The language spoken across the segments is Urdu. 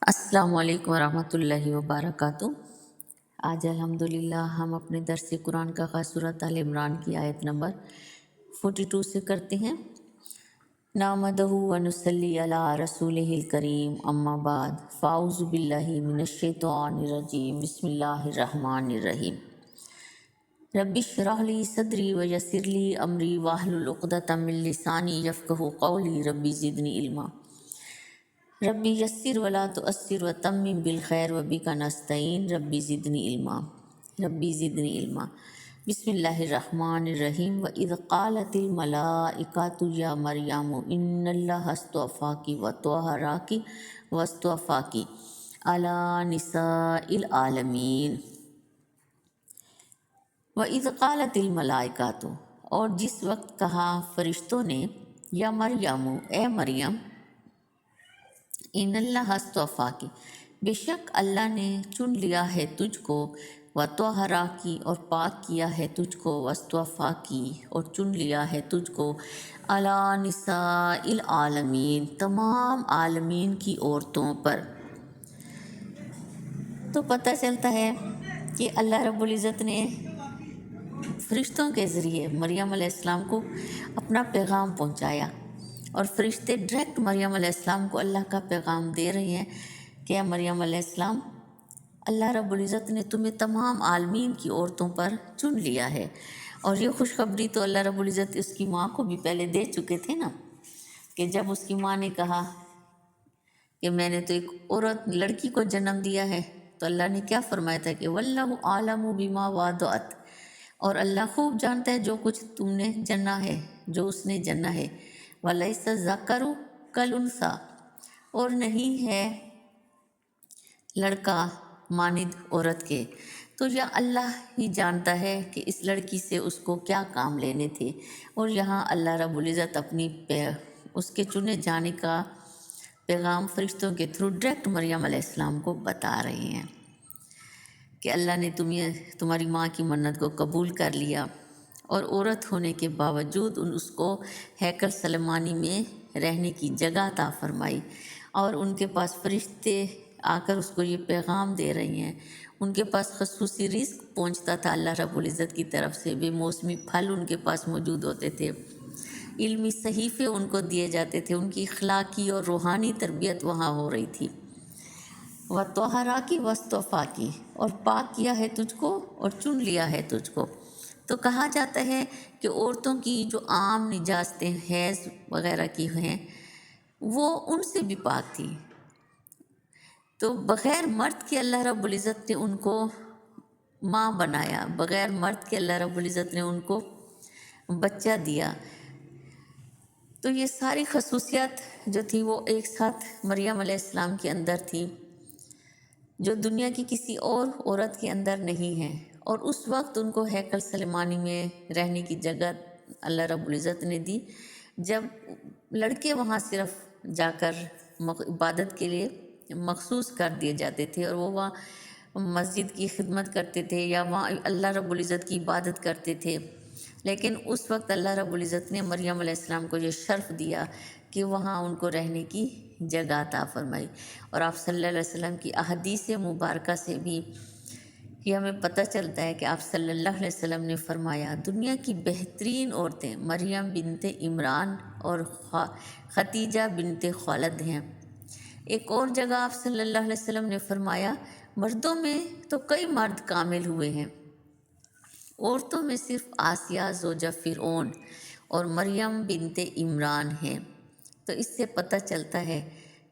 السلام علیکم ورحمۃ اللہ وبرکاتہ۔ آج الحمدللہ ہم اپنے درس قرآن کا آغاز سورۃ آل عمران کی آیت نمبر 42 سے کرتے ہیں۔ نحمدہ ونصلی علی رسولہ الکریم، اما بعد فاعوذ باللہ من الشیطان الرجیم، بسم اللہ الرحمن الرحیم۔ رب اشرح لی صدری ویسر لی امری واحلل عقدۃ من لسانی یفقہوا قولی، رب زدنی علما۔ ربی یسر ولا تعسر وتمم بالخیر وبک نستعین، ربی زدنی علما، ربی زدنی علما۔ بسم اللہ الرحمن الرحیم۔ وَإِذْ قَالَتِ الْمَلَائِكَةُ يَا مَرْيَمُ إِنَّ اللَّهَ اصْطَفَاكِ وَطَهَّرَكِ وَاصْطَفَاكِ عَلَى نِسَاءِ الْعَالَمِينَ۔ وَإِذْ قَالَتِ الْمَلَائِكَةُ، اور جس وقت کہا فرشتوں نے، یا مریم، اے مریم، ان اللہ اصطفاکی، بے شک اللہ نے چن لیا ہے تجھ کو، وطہراکی، اور پاک کیا ہے تجھ کو، واصطفاکی، اور چن لیا ہے تجھ کو، علی نساء العالمین، تمام عالمین کی عورتوں پر۔ تو پتہ چلتا ہے کہ اللہ رب العزت نے فرشتوں کے ذریعے مریم علیہ السلام کو اپنا پیغام پہنچایا، اور فرشتے ڈائریکٹ مریم علیہ السلام کو اللہ کا پیغام دے رہے ہیں کہ اے مریم علیہ السلام، اللہ رب العزت نے تمہیں تمام عالمین کی عورتوں پر چن لیا ہے۔ اور یہ خوشخبری تو اللہ رب العزت اس کی ماں کو بھی پہلے دے چکے تھے نا، کہ جب اس کی ماں نے کہا کہ میں نے تو ایک عورت لڑکی کو جنم دیا ہے، تو اللہ نے کیا فرمایا تھا کہ واللہ عالم بما وضعت، اور اللہ خوب جانتا ہے جو کچھ تم نے جنا ہے، جو اس نے جنا ہے۔ وَلَيْسَ الذَّكَرُ كَالْأُنثىٰ، اور نہیں ہے لڑکا مانند عورت کے۔ تو یہ اللہ ہی جانتا ہے کہ اس لڑکی سے اس کو کیا کام لینے تھے، اور یہاں اللہ رب العزت اپنی اس کے چنے جانے کا پیغام فرشتوں کے تھرو ڈائریکٹ مریم علیہ السلام کو بتا رہے ہیں کہ اللہ نے تمہاری ماں کی منت کو قبول کر لیا، اور عورت ہونے کے باوجود اس کو ہیکل سلیمانی میں رہنے کی جگہ عطا فرمائی، اور ان کے پاس فرشتے آ کر اس کو یہ پیغام دے رہے ہیں۔ ان کے پاس خصوصی رزق پہنچتا تھا اللہ رب العزت کی طرف سے، بے موسمی پھل ان کے پاس موجود ہوتے تھے، علمی صحیفے ان کو دیے جاتے تھے، ان کی اخلاقی اور روحانی تربیت وہاں ہو رہی تھی۔ وَطَہَّرَكِ وَاصْطَفَاكِ، اور پاک کیا ہے تجھ کو اور چن لیا ہے تجھ کو۔ تو کہا جاتا ہے کہ عورتوں کی جو عام نجاستیں حیض وغیرہ کی ہیں وہ ان سے بھی پاک تھی، تو بغیر مرد کے اللہ رب العزت نے ان کو ماں بنایا، بغیر مرد کے اللہ رب العزت نے ان کو بچہ دیا۔ تو یہ ساری خصوصیات جو تھی وہ ایک ساتھ مریم علیہ السلام کے اندر تھی، جو دنیا کی کسی اور عورت کے اندر نہیں ہے۔ اور اس وقت ان کو ہیکل سلیمانی میں رہنے کی جگہ اللہ رب العزت نے دی، جب لڑکے وہاں صرف جا کر عبادت کے لیے مخصوص کر دیے جاتے تھے، اور وہ وہاں مسجد کی خدمت کرتے تھے یا وہاں اللہ رب العزت کی عبادت کرتے تھے۔ لیکن اس وقت اللہ رب العزت نے مریم علیہ السلام کو یہ شرف دیا کہ وہاں ان کو رہنے کی جگہ عطا فرمائی۔ اور آپ صلی اللہ علیہ وسلم کی احادیث مبارکہ سے بھی یہ ہمیں پتہ چلتا ہے کہ آپ صلی اللہ علیہ وسلم نے فرمایا، دنیا کی بہترین عورتیں مریم بنت عمران اور ختیجہ بنت خولد ہیں۔ ایک اور جگہ آپ صلی اللہ علیہ وسلم نے فرمایا، مردوں میں تو کئی مرد کامل ہوئے ہیں، عورتوں میں صرف آسیہ زوجہ فرعون اور مریم بنت عمران ہیں۔ تو اس سے پتہ چلتا ہے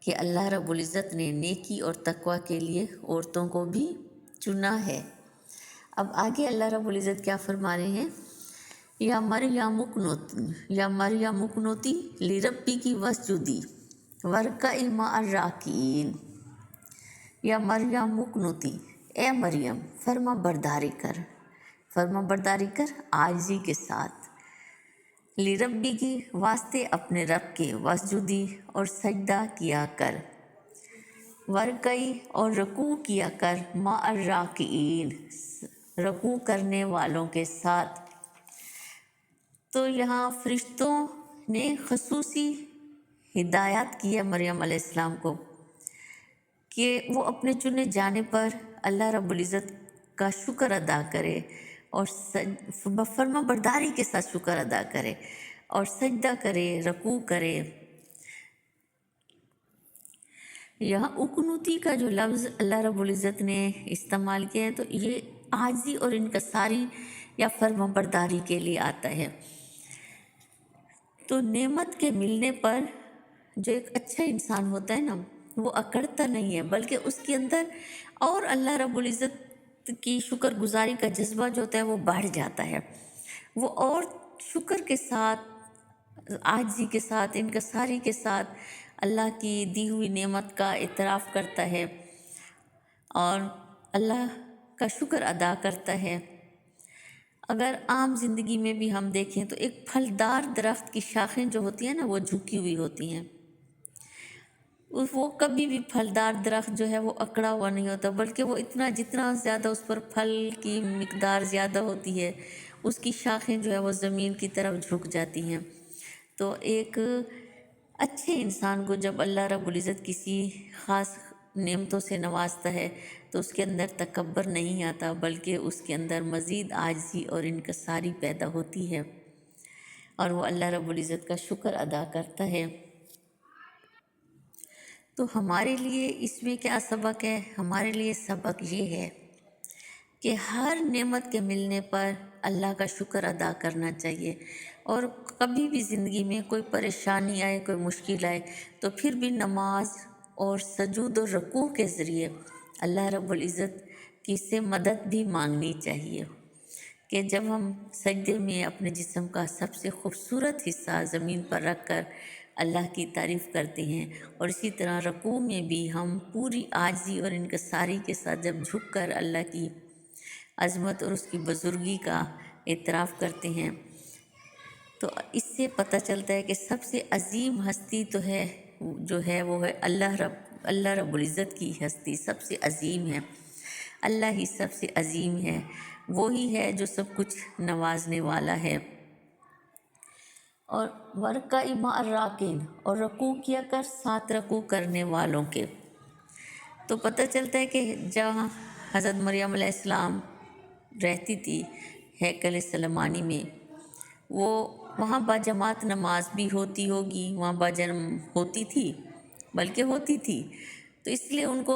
کہ اللہ رب العزت نے نیکی اور تقوی کے لیے عورتوں کو بھی چنا ہے۔ اب آگے اللہ رب العزت کیا فرما رہے ہیں، یا مریم اقنتی لربک واسجدی وارکعی مع الراکعین۔ یا مریم اقنتی، اے مریم فرما برداری کر عاجزی کے ساتھ، لربی کی واسطے اپنے رب کے، واسجدی اور سجدہ کیا کر، ورکعی اور رکوع کیا کر، مع الراکعین رکوع کرنے والوں کے ساتھ۔ تو یہاں فرشتوں نے خصوصی ہدایات کی ہے مریم علیہ السلام کو کہ وہ اپنے چنے جانے پر اللہ رب العزت کا شکر ادا کرے اور فرما برداری کے ساتھ شکر ادا کرے اور سجدہ کرے، رکوع کرے۔ یہاں اقنوتی کا جو لفظ اللہ رب العزت نے استعمال کیا ہے تو یہ عاجزی اور انکساری یا فرما برداری کے لیے آتا ہے۔ تو نعمت کے ملنے پر جو ایک اچھا انسان ہوتا ہے نا، وہ اکڑتا نہیں ہے، بلکہ اس کے اندر اور اللہ رب العزت کی شکر گزاری کا جذبہ جو ہوتا ہے وہ بڑھ جاتا ہے۔ وہ اور شکر کے ساتھ، عاجزی کے ساتھ، انکساری کے ساتھ اللہ کی دی ہوئی نعمت کا اعتراف کرتا ہے اور اللہ کا شکر ادا کرتا ہے۔ اگر عام زندگی میں بھی ہم دیکھیں تو ایک پھلدار درخت کی شاخیں جو ہوتی ہیں نا وہ جھکی ہوئی ہوتی ہیں، وہ کبھی بھی پھلدار درخت جو ہے وہ اکڑا ہوا نہیں ہوتا، بلکہ وہ جتنا زیادہ اس پر پھل کی مقدار زیادہ ہوتی ہے، اس کی شاخیں جو ہے وہ زمین کی طرف جھک جاتی ہیں۔ تو ایک اچھے انسان کو جب اللہ رب العزت کسی خاص نعمتوں سے نوازتا ہے تو اس کے اندر تکبر نہیں آتا، بلکہ اس کے اندر مزید عاجزی اور انکساری پیدا ہوتی ہے اور وہ اللہ رب العزت کا شکر ادا کرتا ہے۔ تو ہمارے لیے اس میں کیا سبق ہے؟ ہمارے لیے سبق یہ ہے کہ ہر نعمت کے ملنے پر اللہ کا شکر ادا کرنا چاہیے، اور کبھی بھی زندگی میں کوئی پریشانی آئے، کوئی مشکل آئے تو پھر بھی نماز اور سجود و رکوع کے ذریعے اللہ رب العزت کی سے مدد بھی مانگنی چاہیے، کہ جب ہم سجدے میں اپنے جسم کا سب سے خوبصورت حصہ زمین پر رکھ کر اللہ کی تعریف کرتے ہیں، اور اسی طرح رکوع میں بھی ہم پوری عاجزی اور انکساری کے ساتھ جب جھک کر اللہ کی عظمت اور اس کی بزرگی کا اعتراف کرتے ہیں، تو اس سے پتہ چلتا ہے کہ سب سے عظیم ہستی تو ہے جو ہے وہ ہے اللہ رب العزت کی ہستی سب سے عظیم ہے۔ اللہ ہی سب سے عظیم ہے، وہی ہے جو سب کچھ نوازنے والا ہے۔ اور ورکع مع الراکعین، اور رکوع کیا کر ساتھ رکوع کرنے والوں کے۔ تو پتہ چلتا ہے کہ جہاں حضرت مریم علیہ السلام رہتی تھی ہیکل سلیمانی میں، وہ وہاں باجماعت نماز بھی ہوتی ہوگی، وہاں ہوتی تھی، بلکہ ہوتی تھی، تو اس لیے ان کو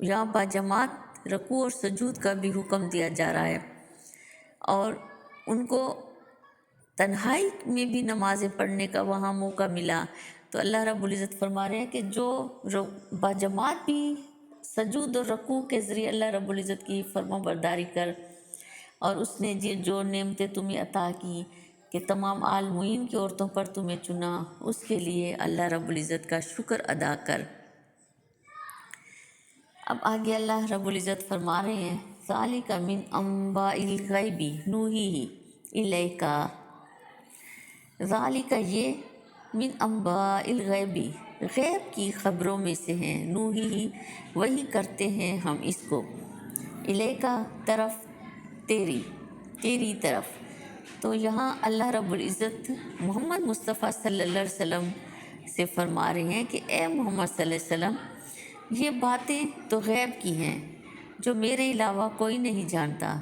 یہاں باجماعت رکوع اور سجود کا بھی حکم دیا جا رہا ہے، اور ان کو تنہائی میں بھی نمازیں پڑھنے کا وہاں موقع ملا۔ تو اللہ رب العزت فرما رہے ہیں کہ جو باجماعت بھی سجود اور رکوع کے ذریعے اللہ رب العزت کی فرما برداری کر، اور اس نے جو نعمتیں تمہیں عطا کی کہ تمام عالمین کی عورتوں پر تمہیں چنا، اس کے لیے اللہ رب العزت کا شکر ادا کر۔ اب آگے اللہ رب العزت فرما رہے ہیں ذالک من انباء الغیب نوحیہ الیک، ذالک یہ من انباء الغیب غیب کی خبروں میں سے ہیں، نوحیہ وحی کرتے ہیں ہم اس کو، الیک طرف تیری طرف۔ تو یہاں اللہ رب العزت محمد مصطفیٰ صلی اللہ علیہ وسلم سے فرما رہے ہیں کہ اے محمد صلی اللہ علیہ وسلم، یہ باتیں تو غیب کی ہیں جو میرے علاوہ کوئی نہیں جانتا،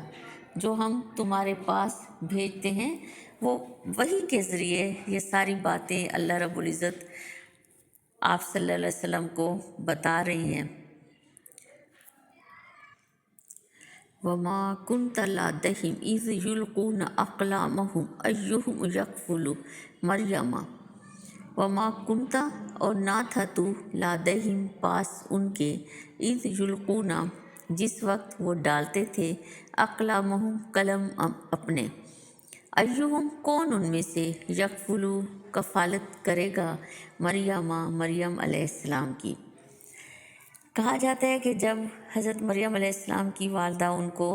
جو ہم تمہارے پاس بھیجتے ہیں وہ وحی کے ذریعے یہ ساری باتیں اللہ رب العزت آپ صلی اللہ علیہ وسلم کو بتا رہی ہیں۔ وَمَا كُنْتَ لَدَيْهِمْ إِذْ يُلْقُونَ أَقْلَامَهُمْ أَيُّهُمْ يَكْفُلُ مَرْیَمَ، وَمَا كُنْتَ اور نہ تھا تو لَدَيْهِمْ پاس ان کے، إِذْ يُلْقُونَ جس وقت وہ ڈالتے تھے، أَقْلَامَهُمْ قلم اپنے، أَيُّهُمْ کون ان میں سے، يَكْفُلُ کفالت کرے گا، مریم علیہ السلام کی۔ کہا جاتا ہے کہ جب حضرت مریم علیہ السلام کی والدہ ان کو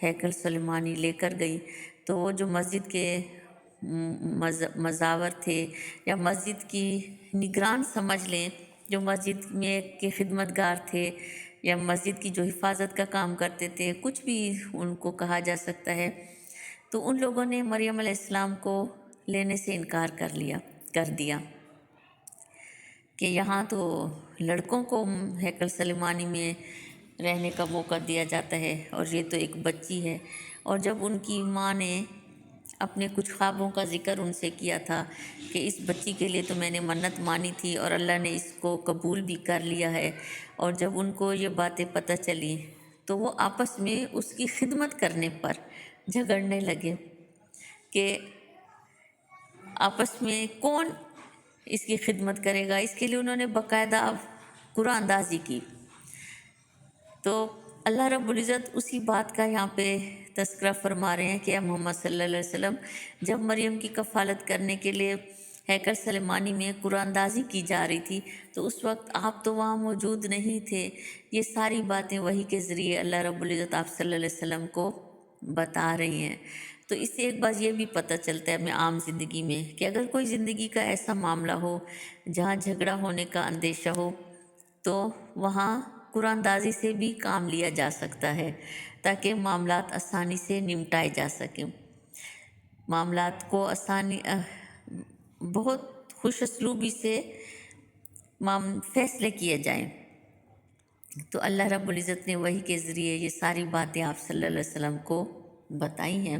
ہیکل سلیمانی لے کر گئی، تو وہ جو مسجد کے مزاور تھے یا مسجد کی نگران سمجھ لیں، جو مسجد میں کے خدمتگار تھے یا مسجد کی جو حفاظت کا کام کرتے تھے، کچھ بھی ان کو کہا جا سکتا ہے، تو ان لوگوں نے مریم علیہ السلام کو لینے سے انکار کر دیا کہ یہاں تو لڑکوں کو ہیکل سلیمانی میں رہنے کا موقع دیا جاتا ہے، اور یہ تو ایک بچی ہے۔ اور جب ان کی ماں نے اپنے کچھ خوابوں کا ذکر ان سے کیا تھا کہ اس بچی کے لیے تو میں نے منت مانی تھی اور اللہ نے اس کو قبول بھی کر لیا ہے، اور جب ان کو یہ باتیں پتہ چلی تو وہ آپس میں اس کی خدمت کرنے پر جھگڑنے لگے کہ آپس میں کون اس کی خدمت کرے گا۔ اس کے لیے انہوں نے باقاعدہ قرآن اندازی کی۔ تو اللہ رب العزت اسی بات کا یہاں پہ تذکرہ فرما رہے ہیں کہ محمد صلی اللہ علیہ وسلم جب مریم کی کفالت کرنے کے لیے ہیکل سلیمانی میں قرآن اندازی کی جا رہی تھی تو اس وقت آپ تو وہاں موجود نہیں تھے۔ یہ ساری باتیں وحی کے ذریعے اللہ رب العزت آپ صلی اللہ علیہ وسلم کو بتا رہی ہیں۔ تو اس سے ایک بات یہ بھی پتہ چلتا ہے ہمیں عام زندگی میں کہ اگر کوئی زندگی کا ایسا معاملہ ہو جہاں جھگڑا ہونے کا اندیشہ ہو تو وہاں قرآن اندازی سے بھی کام لیا جا سکتا ہے تاکہ معاملات آسانی سے نمٹائے جا سکیں، معاملات کو بہت خوش اسلوبی سے فیصلے کیے جائیں۔ تو اللہ رب العزت نے وحی کے ذریعے یہ ساری باتیں آپ صلی اللہ علیہ وسلم کو بتائی ہیں۔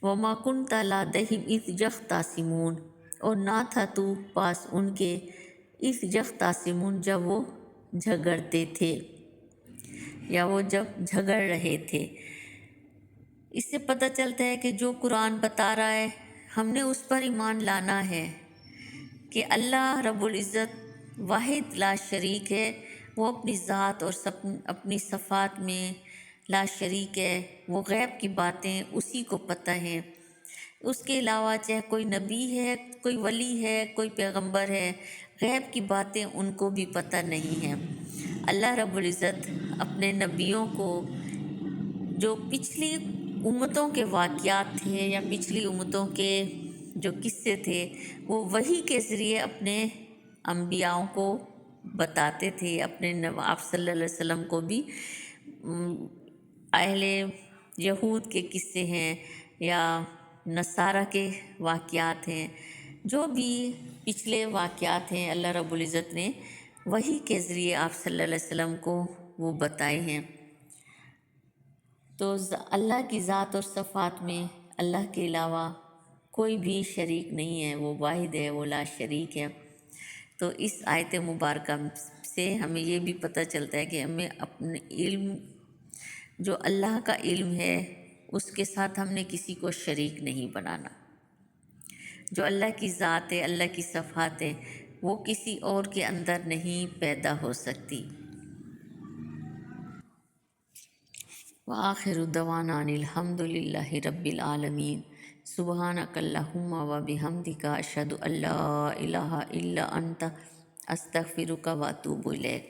وَمَا كُنْتَ لَدَيْهِمْ إِذْ يَخْتَصِمُونَ، اور نہ تھا تو پاس ان کے اِذْ يَخْتَصِمُونَ جب وہ جھگڑتے تھے یا وہ جب جھگڑ رہے تھے۔ اس سے پتہ چلتا ہے کہ جو قرآن بتا رہا ہے ہم نے اس پر ایمان لانا ہے کہ اللہ رب العزت واحد لا شریک ہے، وہ اپنی ذات اور اپنی صفات میں لا شریک ہے، وہ غیب کی باتیں اسی کو پتہ ہیں۔ اس کے علاوہ چاہے کوئی نبی ہے، کوئی ولی ہے، کوئی پیغمبر ہے، غیب کی باتیں ان کو بھی پتہ نہیں ہیں۔ اللہ رب العزت اپنے نبیوں کو جو پچھلی امتوں کے واقعات تھے یا پچھلی امتوں کے جو قصے تھے وہ وحی کے ذریعے اپنے انبیاءوں کو بتاتے تھے۔ اپنے آپ صلی اللہ علیہ وسلم کو بھی اہل یہود کے قصے ہیں یا نصارہ کے واقعات ہیں، جو بھی پچھلے واقعات ہیں اللہ رب العزت نے وحی کے ذریعے آپ صلی اللہ علیہ وسلم کو وہ بتائے ہیں۔ تو اللہ کی ذات اور صفات میں اللہ کے علاوہ کوئی بھی شریک نہیں ہے، وہ واحد ہے، وہ لا شریک ہے۔ تو اس آیت مبارکہ سے ہمیں یہ بھی پتہ چلتا ہے کہ ہمیں اپنے علم جو اللہ کا علم ہے اس کے ساتھ ہم نے کسی کو شریک نہیں بنانا۔ جو اللہ کی ذات ہے، اللہ کی صفات ہے، وہ کسی اور کے اندر نہیں پیدا ہو سکتی۔ وآخر دعوانا ان الحمد للہ رب العالمین۔ سبحانک اللہم وبحمدک، اشہد ان لا الہ الا انت، استغفرک واتوب الیک۔